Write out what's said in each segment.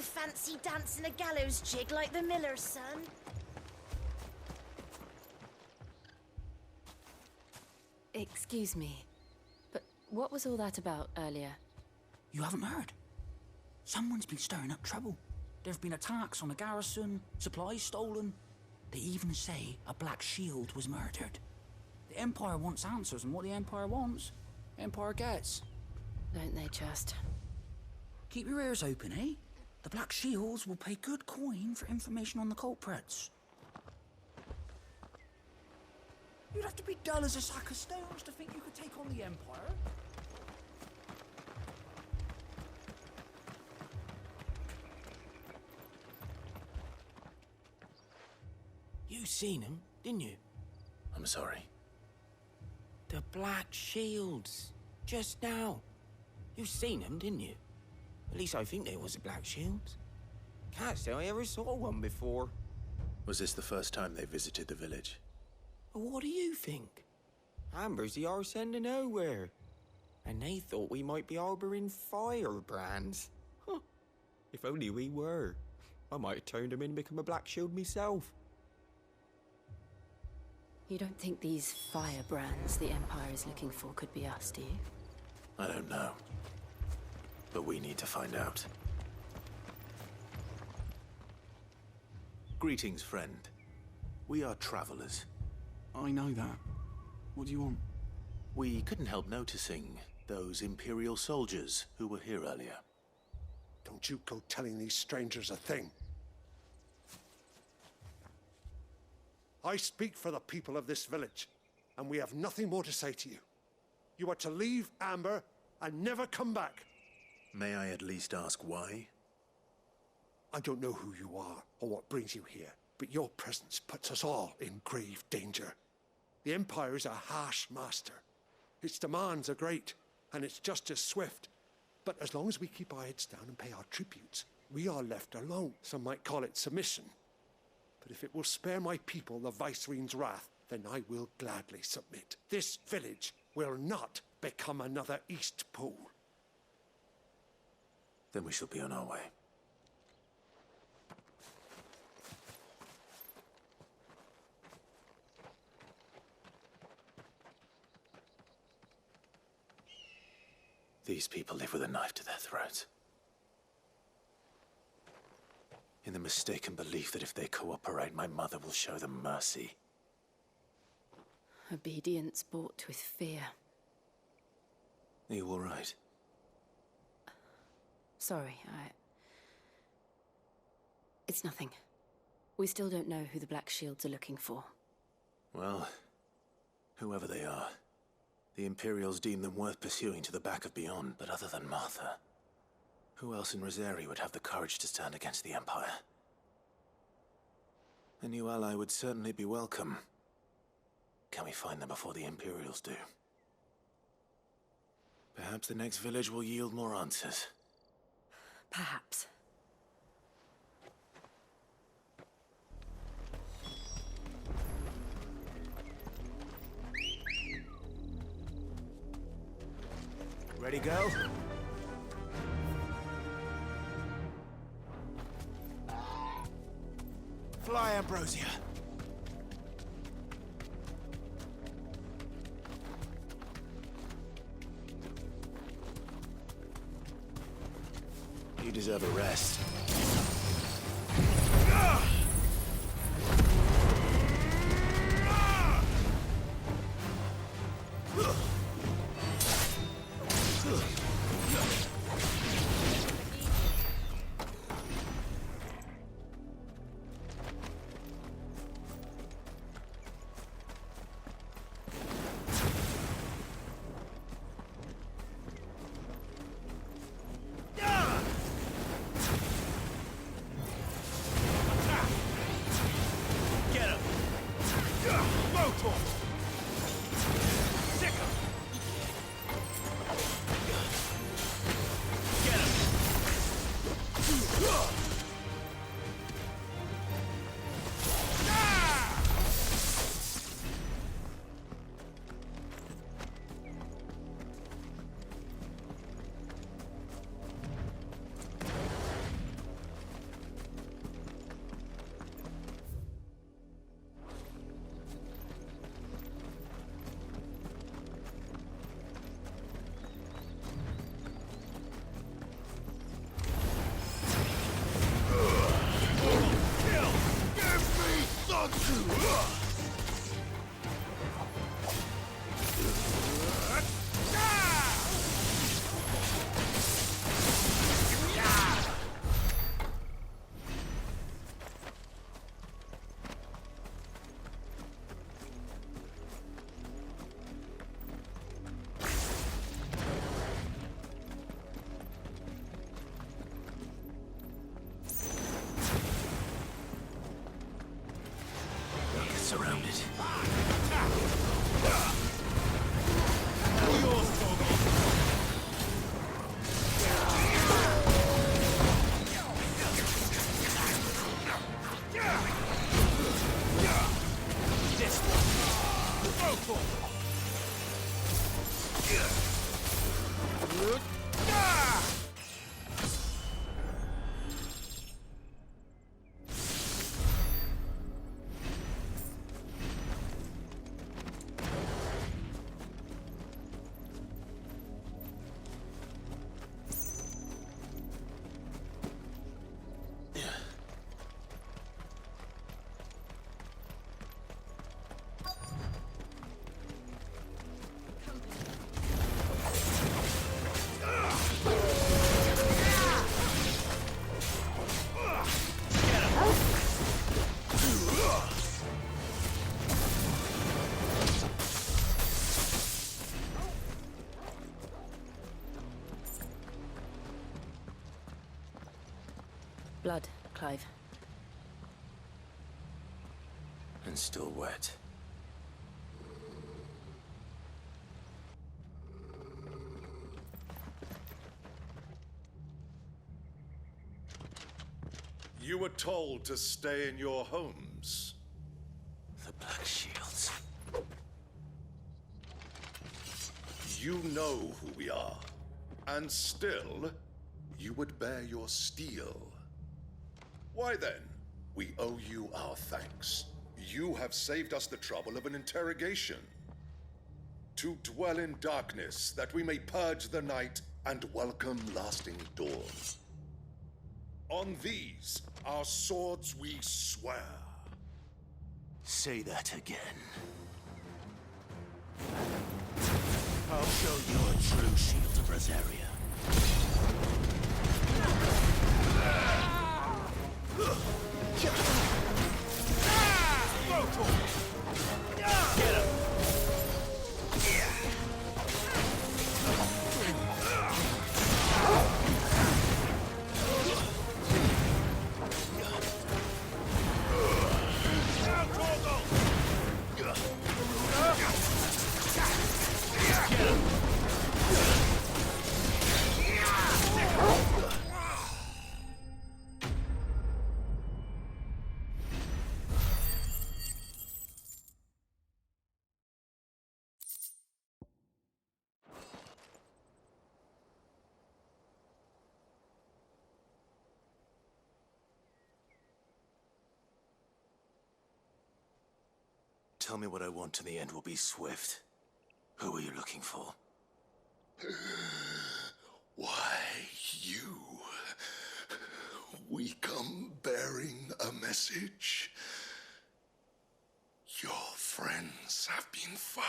fancy dancing a gallows jig like the miller's son? Excuse me, but what was all that about earlier? You haven't heard? Someone's been stirring up trouble. There have been attacks on the garrison, supplies stolen. They even say a Black Shield was murdered. The Empire wants answers, and what the Empire wants, Empire gets. Don't they just? Keep your ears open, eh? The Black Shields will pay good coin for information on the culprits. You'd have to be dull as a sack of stones to think you could take on the Empire. You seen him, didn't you? I'm sorry. The Black Shields. Just now. You seen them, didn't you? At least I think they was the Black Shields. Can't say I ever saw one before. Was this the first time they visited the village? Well, what do you think? Amber's the arse end of nowhere. And they thought we might be harboring firebrands. Huh. If only we were. I might have turned them in and become a Black Shield myself. You don't think these firebrands the Empire is looking for could be us, do you? I don't know. But we need to find out. Greetings, friend. We are travelers. I know that. What do you want? We couldn't help noticing those Imperial soldiers who were here earlier. Don't you go telling these strangers a thing. I speak for the people of this village, and we have nothing more to say to you. You are to leave Amber and never come back. May I at least ask why? I don't know who you are or what brings you here, but your presence puts us all in grave danger. The Empire is a harsh master. Its demands are great, and its justice swift. But as long as we keep our heads down and pay our tributes, we are left alone. Some might call it submission. But if it will spare my people the Viceroy's wrath, then I will gladly submit. This village will not become another East Pool. Then we shall be on our way. These people live with a knife to their throats. In the mistaken belief that if they cooperate, my mother will show them mercy. Obedience bought with fear. Are you all right? Sorry, It's nothing. We still don't know who the Black Shields are looking for. Well, whoever they are, the Imperials deem them worth pursuing to the back of beyond. But other than Martha, who else in Rosari would have the courage to stand against the Empire? A new ally would certainly be welcome. Can we find them before the Imperials do? Perhaps the next village will yield more answers. Perhaps. Ready, go? Fly, Ambrosia. You deserve a rest. Surrounded. Blood, Clive. And still wet. You were told to stay in your homes. The Black Shields. You know who we are. And still, you would bear your steel. Why then, we owe you our thanks. You have saved us the trouble of an interrogation. To dwell in darkness, that we may purge the night and welcome lasting dawn. On these, our swords we swear. Say that again. I'll show you a true shield of Rosaria. Get him! Tell me what I want and the end will be swift. Who are you looking for? Why, you? We come bearing a message. Your friends have been found.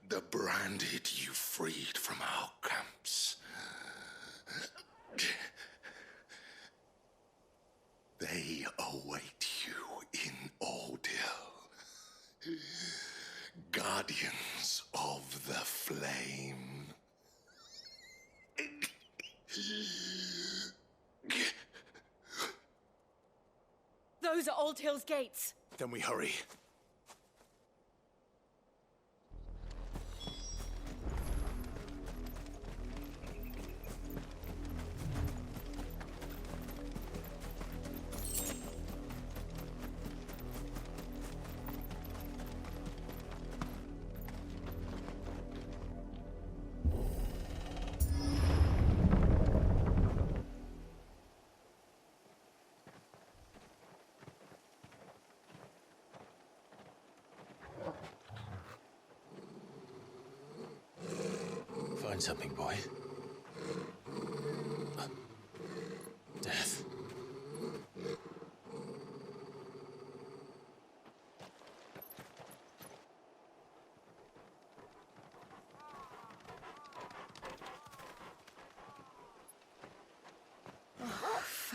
The branded you freed from our camps. They await you in Ordeal. Guardians of the Flame. Those are Old Hill's gates. Then we hurry. Find something, boy. Death.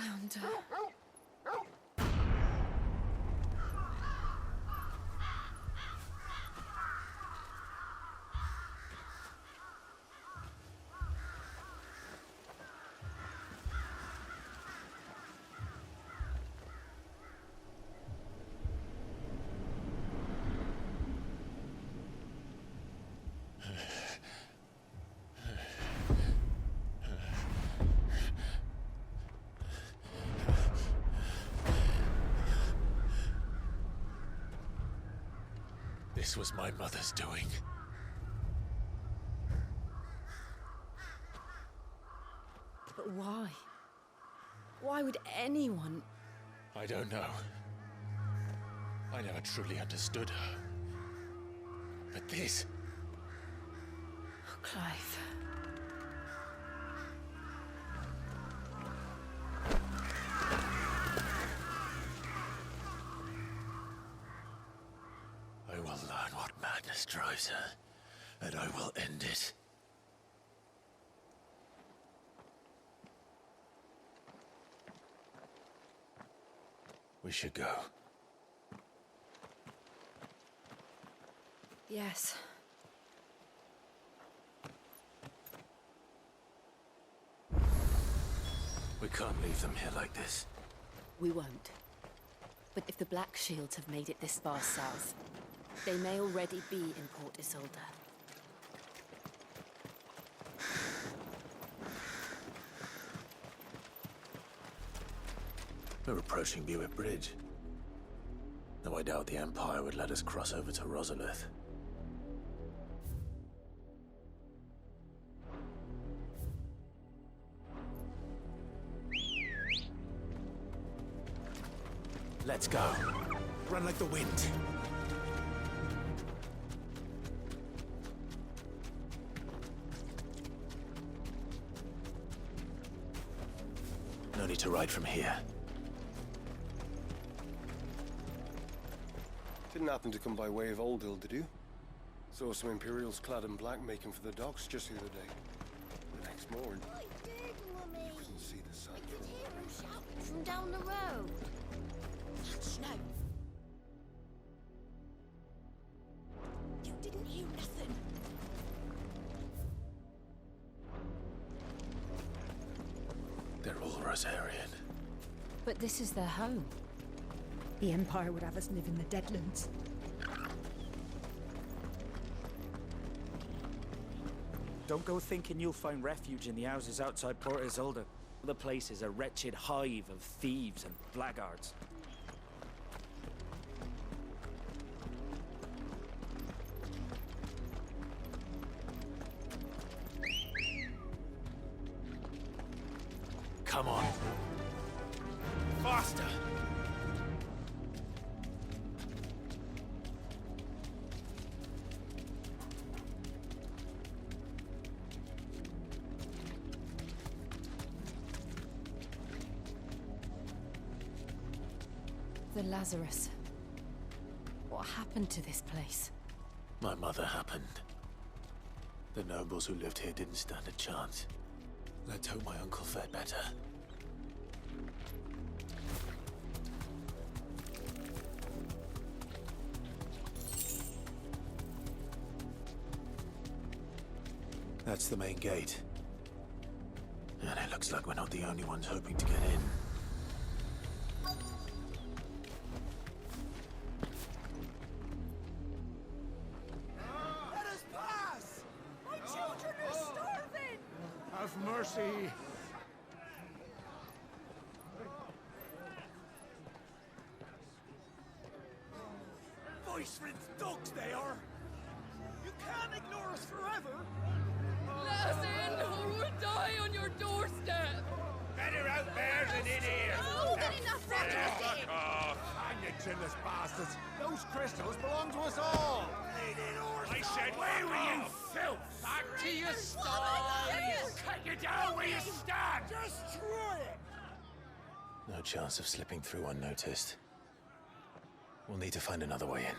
flounder. This was my mother's doing. But why? Why would anyone... I don't know. I never truly understood her. But this... Oh, Clive. I will learn what madness drives her, and I will end it. We should go. Yes. We can't leave them here like this. We won't. But if the Black Shields have made it this far south, they may already be in Port Isolde. We're approaching Buick Bridge. Though I doubt the Empire would let us cross over to Rosalith. Let's go. Run like the wind. No need to ride from here. Didn't happen to come by way of Oldhill, did you? Saw some Imperials clad in black making for the docks just the other day. The next morning, I did, Mummy. couldn't see the sun I from could hear him the shouting from down the road. Hush now. You didn't hear nothing. They're all Rosarian. But this is their home. The Empire would have us live in the Deadlands. Don't go thinking you'll find refuge in the houses outside Port Isolde. The place is a wretched hive of thieves and blackguards. Come on. Faster! The Lazarus. What happened to this place? My mother happened. The nobles who lived here didn't stand a chance. Let's hope my uncle fared better. That's the main gate. And it looks like we're not the only ones hoping to get in. Let us pass! My children are starving! Have mercy. Voice-rinsed dogs they are! You can't ignore us forever! Let us in, or we'll die on your doorstep! Better out there than in here. Oh, get enough racket! Hang you chinless bastards. Those crystals belong to us all. I said, where were you, filth? Back to your stalls. Cut you down where you stand. Destroy it! No chance of slipping through unnoticed. We'll need to find another way in.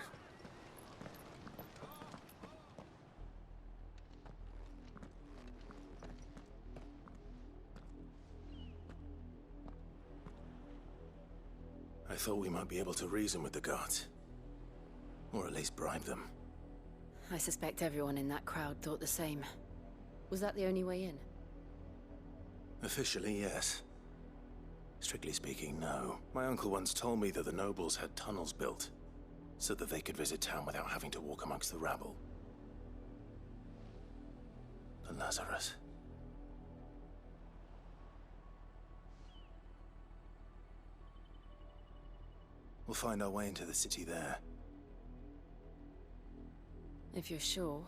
I thought we might be able to reason with the guards. Or at least bribe them. I suspect everyone in that crowd thought the same. Was that the only way in? Officially, yes. Strictly speaking, no. My uncle once told me that the nobles had tunnels built, so that they could visit town without having to walk amongst the rabble. The Lazarus. We'll find our way into the city there. If you're sure.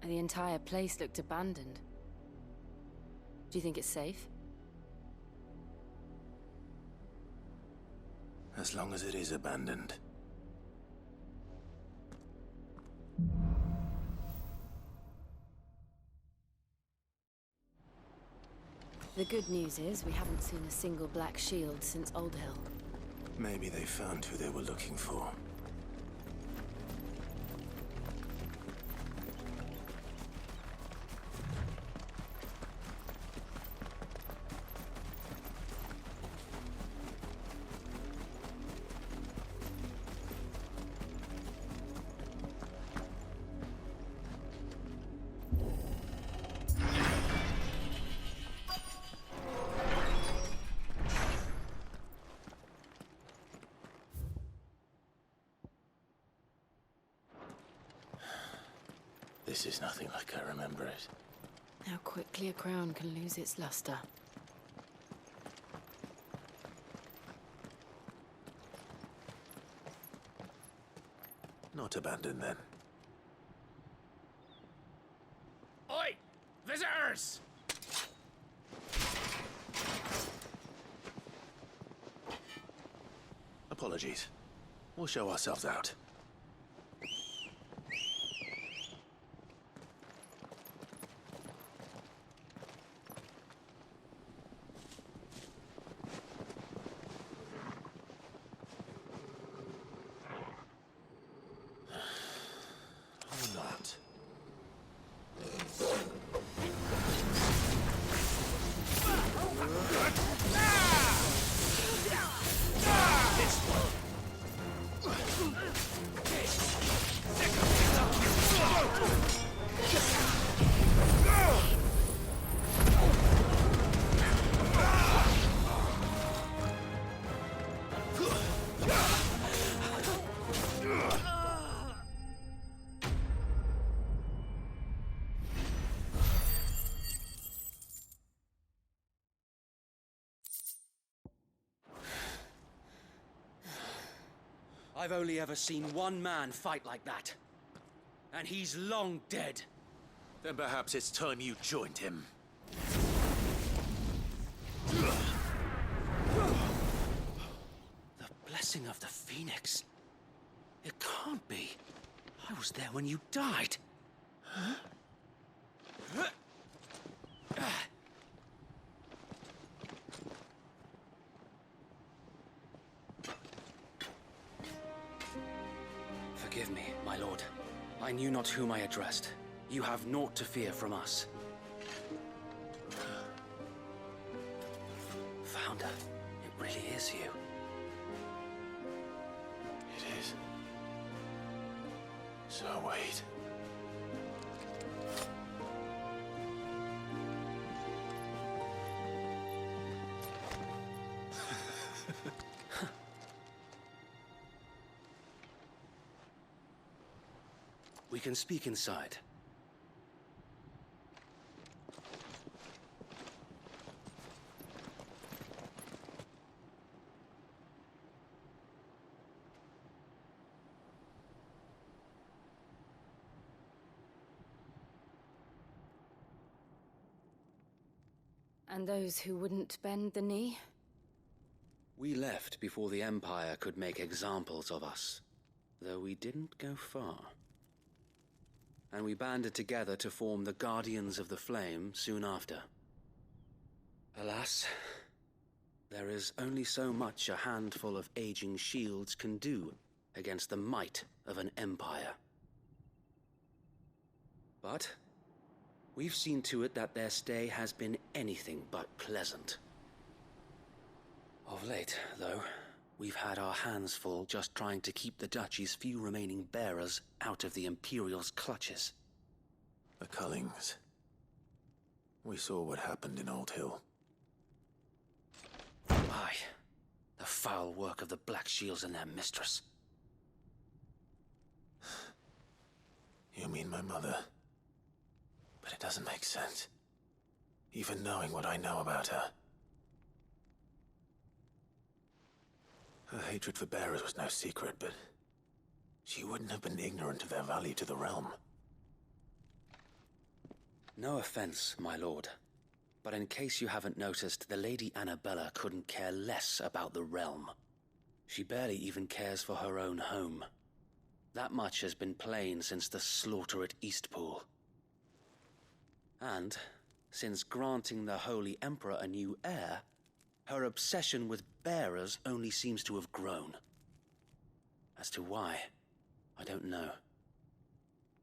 The entire place looked abandoned. Do you think it's safe? As long as it is abandoned. The good news is we haven't seen a single black shield since Old Hill. Maybe they found who they were looking for. This is nothing like I remember it. How quickly a crown can lose its luster. Not abandoned, then. Oi! Visitors! Apologies. We'll show ourselves out. I've only ever seen one man fight like that. And he's long dead. Then perhaps it's time you joined him. The blessing of the Phoenix. It can't be. I was there when you died. Forgive me, my lord. I knew not whom I addressed. You have naught to fear from us. Founder, it really is you. It is. So wait. We can speak inside. And those who wouldn't bend the knee? We left before the Empire could make examples of us, though we didn't go far. And we banded together to form the Guardians of the Flame soon after. Alas, there is only so much a handful of aging shields can do against the might of an empire. But we've seen to it that their stay has been anything but pleasant. Of late, though, We've had our hands full just trying to keep the Duchy's few remaining bearers out of the Imperial's clutches. The Cullings. We saw what happened in Old Hill. Aye. The foul work of the Black Shields and their mistress. You mean my mother? But it doesn't make sense. Even knowing what I know about her. Her hatred for bearers was no secret, but she wouldn't have been ignorant of their value to the realm. No offense, my lord. But in case you haven't noticed, the Lady Annabella couldn't care less about the realm. She barely even cares for her own home. That much has been plain since the slaughter at Eastpool. And, since granting the Holy Emperor a new heir, her obsession with bearers only seems to have grown. As to why, I don't know.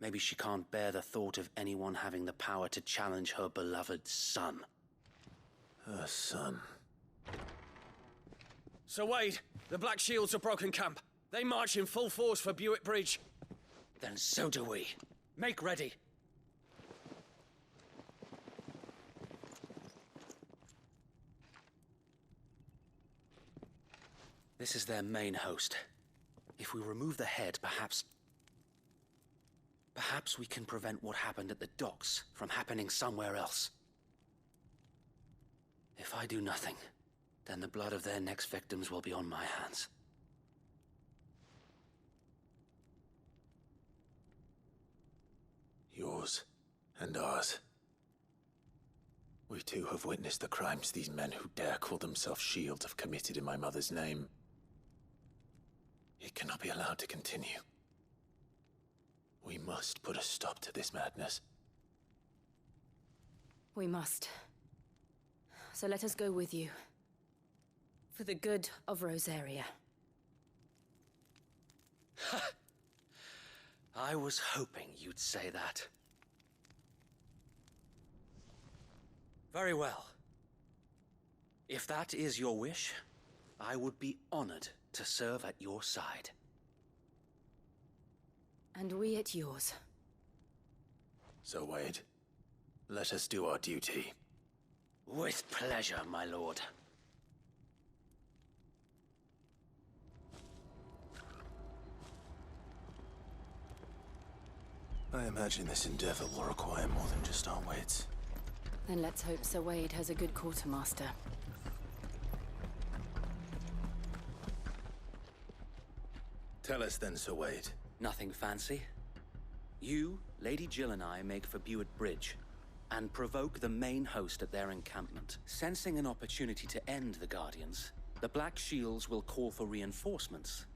Maybe she can't bear the thought of anyone having the power to challenge her beloved son. Her son. Sir Wade, the Black Shields have broken camp. They march in full force for Buick Bridge. Then so do we. Make ready. This is their main host. If we remove the head, perhaps we can prevent what happened at the docks from happening somewhere else. If I do nothing, then the blood of their next victims will be on my hands. Yours and ours. We too have witnessed the crimes these men who dare call themselves Shield have committed in my mother's name. It cannot be allowed to continue. We must put a stop to this madness. We must. So let us go with you. For the good of Rosaria. I was hoping you'd say that. Very well. If that is your wish, I would be honored to serve at your side. And we at yours. So, Wade, let us do our duty. With pleasure, my lord. I imagine this endeavor will require more than just our wits. Then let's hope Sir Wade has a good quartermaster. Tell us then, Sir Wade. Nothing fancy. You, Lady Jill and I make for Buick Bridge, and provoke the main host at their encampment. Sensing an opportunity to end the Guardians, the Black Shields will call for reinforcements,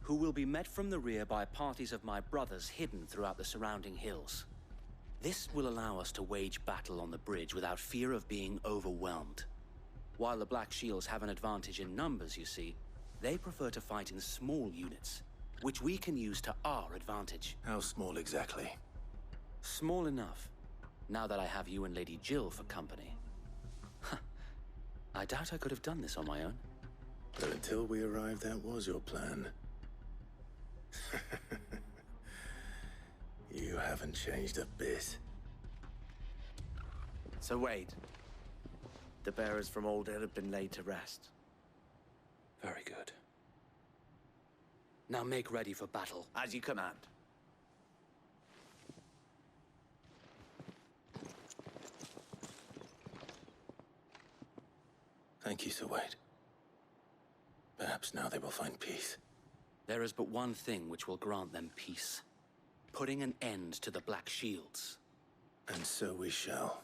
who will be met from the rear by parties of my brothers hidden throughout the surrounding hills. This will allow us to wage battle on the bridge without fear of being overwhelmed. While the Black Shields have an advantage in numbers, you see, they prefer to fight in small units, which we can use to our advantage. How small exactly? Small enough, now that I have you and Lady Jill for company. I doubt I could have done this on my own. But until we arrived, that was your plan. You haven't changed a bit. Sir Wade, the bearers from Old Hill have been laid to rest. Very good. Now make ready for battle. As you command. Thank you, Sir Wade. Perhaps now they will find peace. There is but one thing which will grant them peace. Putting an end to the Black Shields. And so we shall.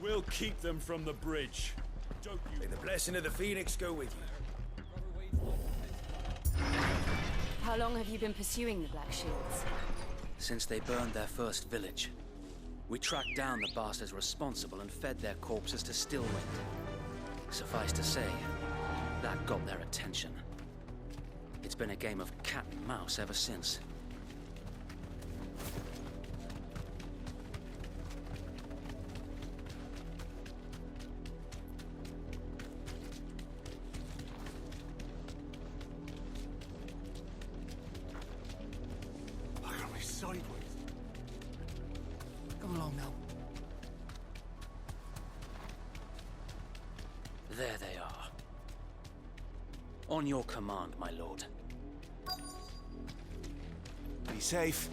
We'll keep them from the bridge. Don't you? May the blessing of the Phoenix go with you. How long have you been pursuing the Black Shields? Since they burned their first village. We tracked down the bastards responsible and fed their corpses to Stillwind. Suffice to say, that got their attention. It's been a game of cat and mouse ever since. Look at me sideways. Come along now. There they are. On your command, my lord. Be safe.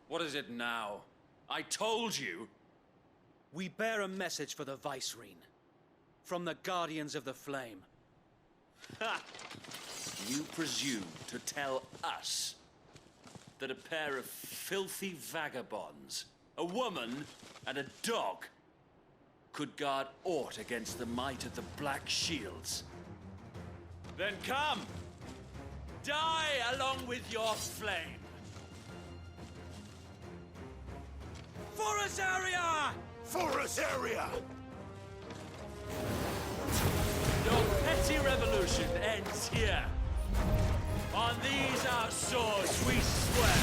What is it now? I told you! We bear a message for the Vicereine. From the Guardians of the Flame. Ha! You presume to tell us that a pair of filthy vagabonds, a woman and a dog, could guard aught against the might of the Black Shields? Then come! Die along with your flame! For Azaria! For Azaria! Your petty revolution ends here. On these our swords we swear.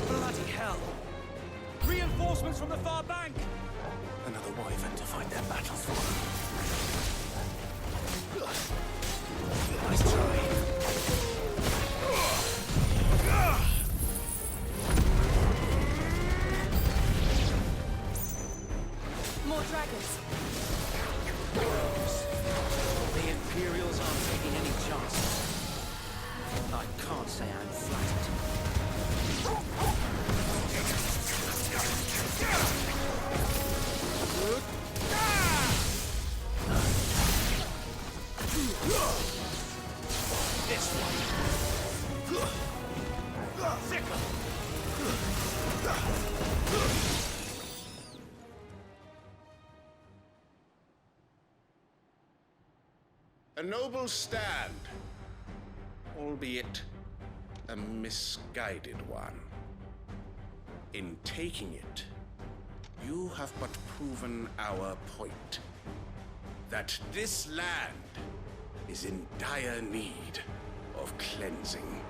Bloody hell! Reinforcements from the far bank! Another wyvern to fight their battles for. Nice try. More dragons. The Imperials aren't taking any chances. I can't say I'm flattered. This one. A noble stand, albeit a misguided one. In taking it, you have but proven our point. That this land is in dire need of cleansing.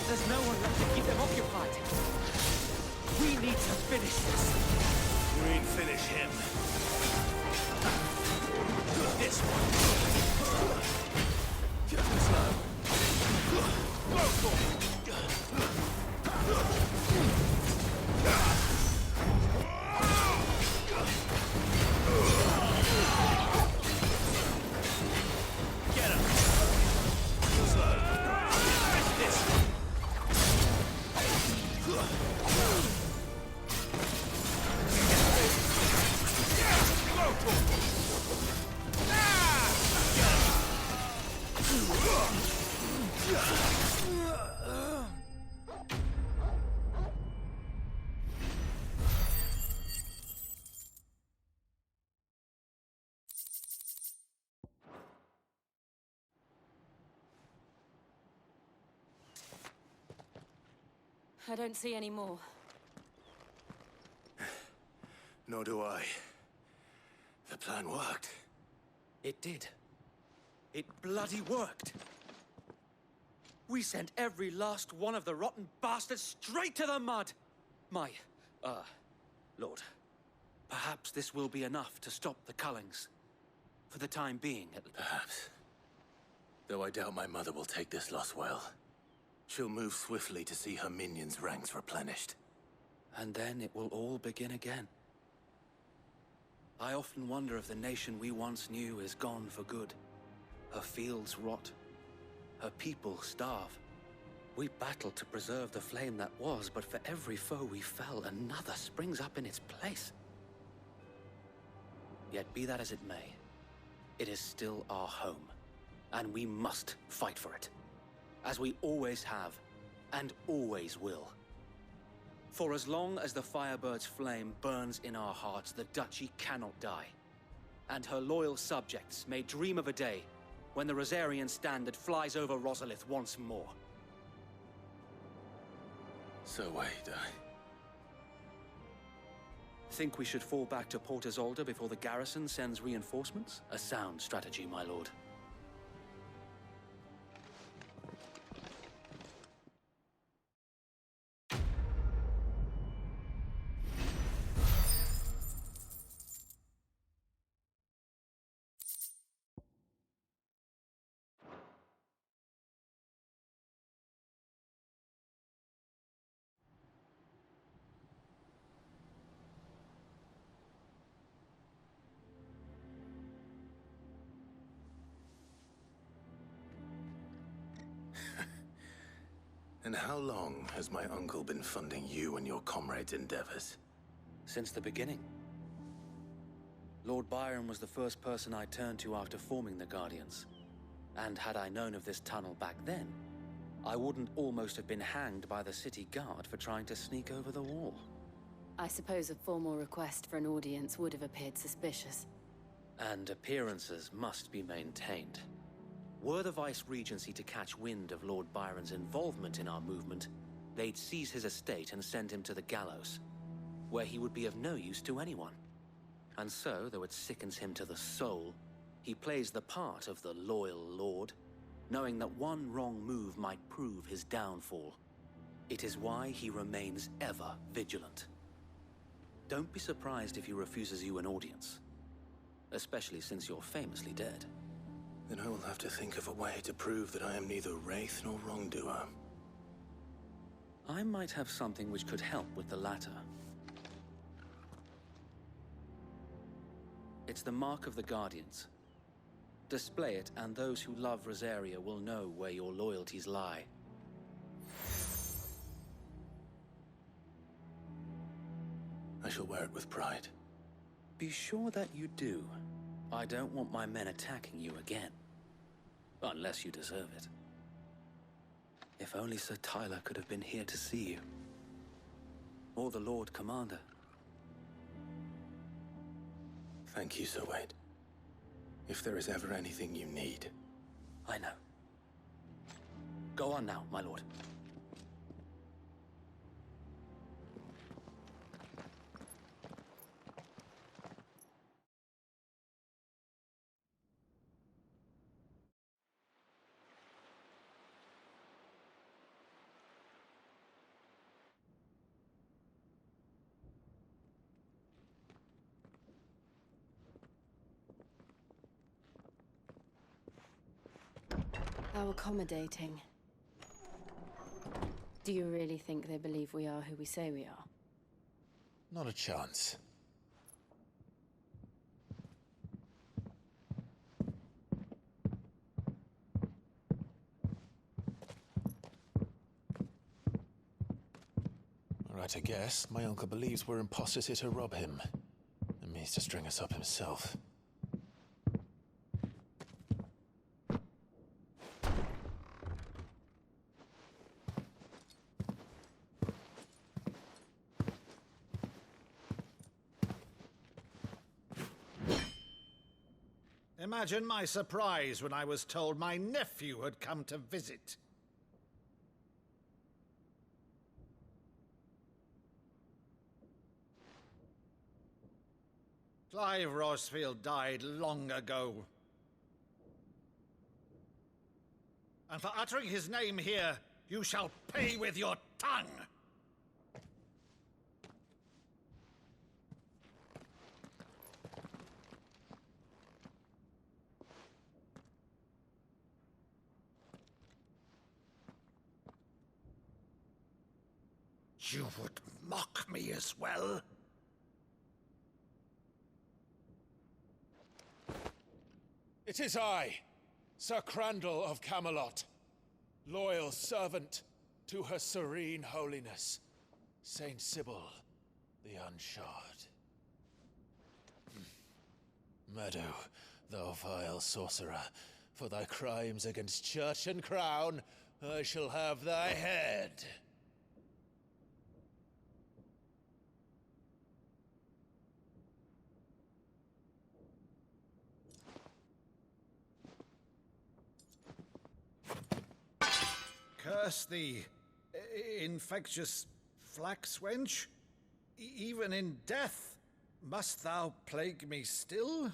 There's no one left to keep them occupied. We need to finish this. You ain't finish him. This one. Get him. Slow. This one. I don't see any more. Nor do I. The plan worked. It did. It bloody worked! We sent every last one of the rotten bastards straight to the mud! Lord, perhaps this will be enough to stop the Cullings. For the time being, at least. Perhaps. Though I doubt my mother will take this loss well. She'll move swiftly to see her minions' ranks replenished. And then it will all begin again. I often wonder if the nation we once knew is gone for good. Her fields rot. Her people starve. We battled to preserve the flame that was, but for every foe we fell, another springs up in its place. Yet be that as it may, it is still our home, and we must fight for it. As we always have, and always will. For as long as the Firebird's flame burns in our hearts, the Duchy cannot die. And her loyal subjects may dream of a day when the Rosarian standard flies over Rosalith once more. So wait, Think we should fall back to Port Isolde before the garrison sends reinforcements? A sound strategy, my lord. And how long has my uncle been funding you and your comrades' endeavors? Since the beginning. Lord Byron was the first person I turned to after forming the Guardians. And had I known of this tunnel back then, I wouldn't almost have been hanged by the city guard for trying to sneak over the wall. I suppose a formal request for an audience would have appeared suspicious. And appearances must be maintained. Were the Vice-Regency to catch wind of Lord Byron's involvement in our movement, they'd seize his estate and send him to the gallows, where he would be of no use to anyone. And so, though it sickens him to the soul, he plays the part of the loyal lord, knowing that one wrong move might prove his downfall. It is why he remains ever vigilant. Don't be surprised if he refuses you an audience, especially since you're famously dead. Then I will have to think of a way to prove that I am neither wraith nor wrongdoer. I might have something which could help with the latter. It's the mark of the Guardians. Display it, and those who love Rosaria will know where your loyalties lie. I shall wear it with pride. Be sure that you do. I don't want my men attacking you again. Unless you deserve it. If only Sir Tyler could have been here to see you. Or the Lord Commander. Thank you, Sir Wade. If there is ever anything you need. I know. Go on now, my lord. How accommodating. Do you really think they believe we are who we say we are? Not a chance. Right, I guess. My uncle believes we're imposters here to rob him. And means to string us up himself. Imagine my surprise when I was told my nephew had come to visit. Clive Rosfield died long ago. and for uttering his name here, you shall pay with your tongue! You would mock me as well? It is I, Sir Crandall of Camelot, loyal servant to Her Serene Holiness, Saint Sybil the Unshod. Meadow, thou vile sorcerer, for thy crimes against church and crown, I shall have thy head. Curse thee, infectious flax wench. Even in death, must thou plague me still?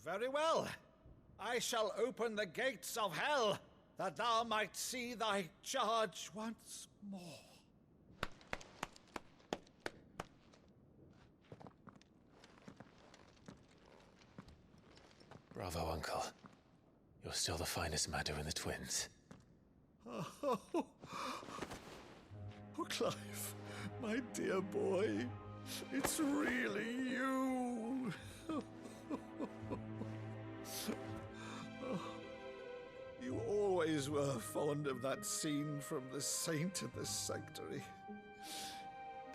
Very well. I shall open the gates of hell, that thou might see thy charge once more. Bravo, Uncle. You're still the finest Meadow in the twins. Oh, Clive, my dear boy, it's really you. You always were fond of that scene from The Saint and the Sanctuary.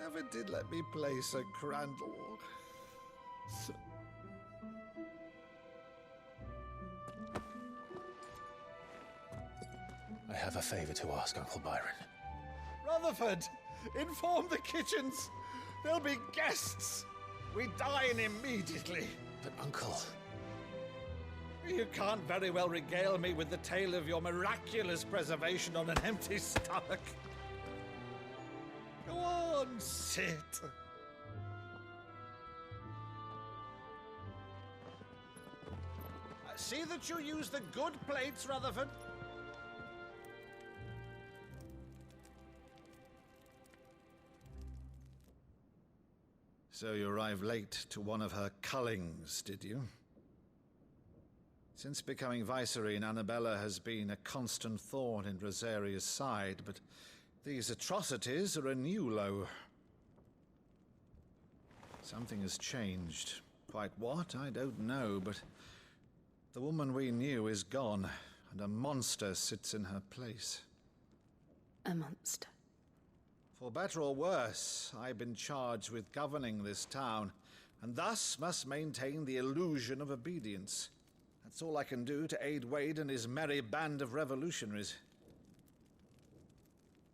Never did let me play Sir Crandall. I have a favor to ask, Uncle Byron. Rutherford, inform the kitchens. There'll be guests. We dine immediately. But, Uncle... You can't very well regale me with the tale of your miraculous preservation on an empty stomach. Go on, sit. See that you use the good plates, Rutherford. So you arrived late to one of her cullings, did you? Since becoming Vicereine, Annabella has been a constant thorn in Rosaria's side, but these atrocities are a new low. Something has changed. Quite what, I don't know, but the woman we knew is gone, and a monster sits in her place. A monster? For better or worse, I've been charged with governing this town, and thus must maintain the illusion of obedience. That's all I can do to aid Wade and his merry band of revolutionaries.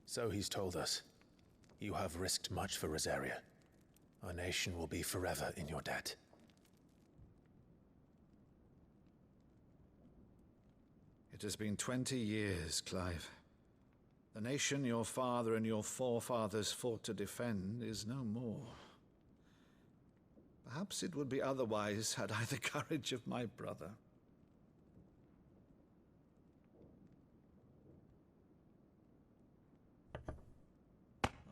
So he's told us. You have risked much for Rosaria. Our nation will be forever in your debt. It has been 20 years, Clive. The nation your father and your forefathers fought to defend is no more. Perhaps it would be otherwise had I the courage of my brother.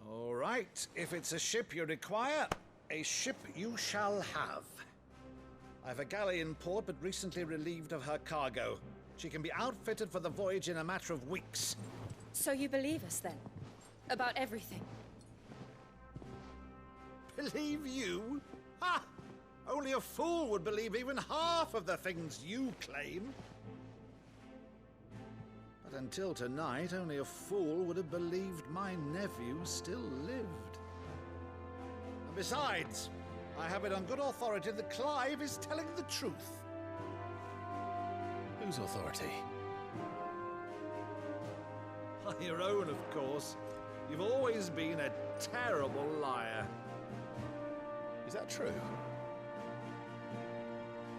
All right, if it's a ship you require, a ship you shall have. I've a galley in port, but recently relieved of her cargo. She can be outfitted for the voyage in a matter of weeks. So you believe us, then? About everything? Believe you? Ha! Only a fool would believe even half of the things you claim. But until tonight, only a fool would have believed my nephew still lived. And besides, I have it on good authority that Clive is telling the truth. Whose authority? Your own, of course. You've always been a terrible liar. Is that true?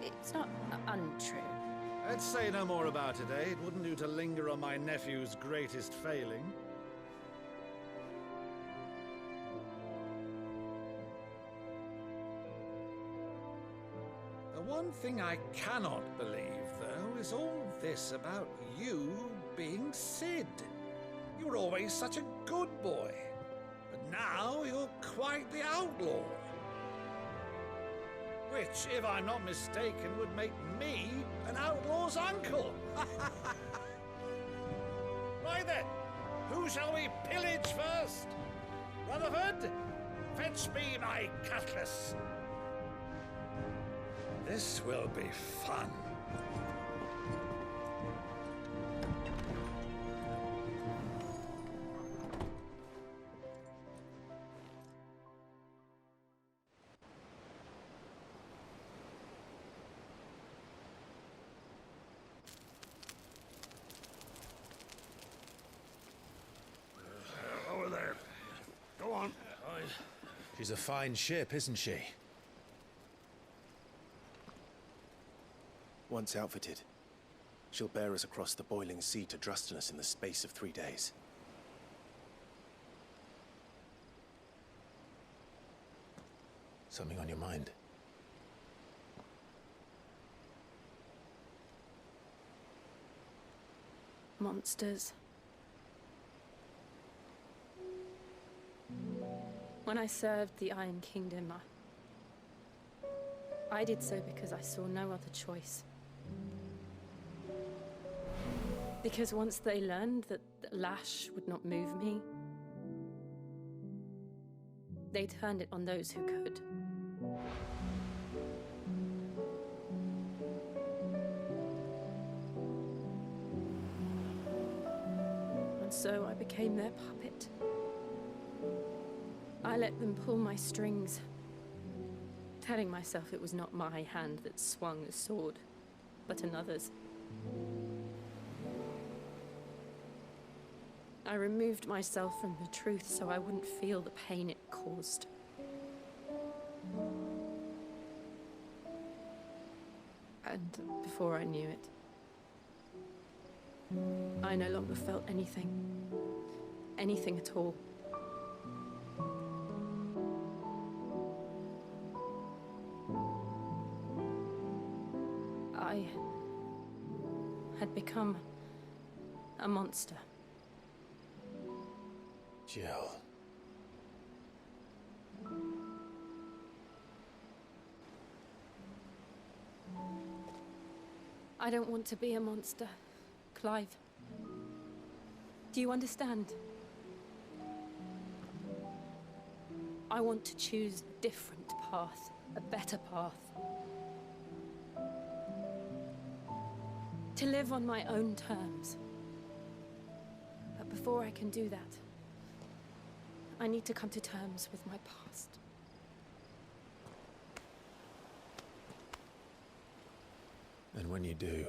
It's not untrue. Let's say no more about it, eh? It wouldn't do to linger on my nephew's greatest failing. The one thing I cannot believe, though, is all this about you being Sid? You were always such a good boy, but now you're quite the outlaw. Which, if I'm not mistaken, would make me an outlaw's uncle. Right then, who shall we pillage first? Rutherford, fetch me my cutlass. This will be fun. Over there. Go on. She's a fine ship, isn't she? Once outfitted, she'll bear us across the boiling sea to Drustinus in the space of 3 days. Something on your mind? Monsters. When I served the Iron Kingdom, I did so because I saw no other choice. Because once they learned that the lash would not move me, they turned it on those who could. And so I became their puppet. I let them pull my strings, telling myself it was not my hand that swung the sword, but another's. I removed myself from the truth so I wouldn't feel the pain it caused. And before I knew it, I no longer felt anything. Anything at all. I had become a monster. Jill. I don't want to be a monster, Clive. Do you understand? I want to choose a different path, a better path. To live on my own terms. But before I can do that, I need to come to terms with my past. And when you do,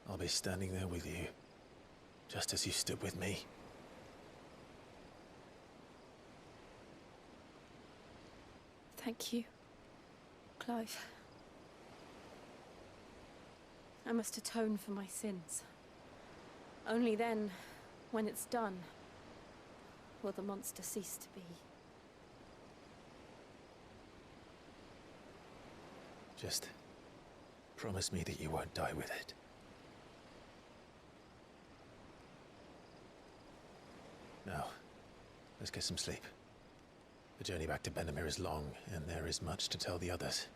I'll be standing there with you, just as you stood with me. Thank you, Clive. I must atone for my sins. Only then, when it's done, will the monster cease to be. Just promise me that you won't die with it. Now, let's get some sleep. The journey back to Benamir is long, and there is much to tell the others.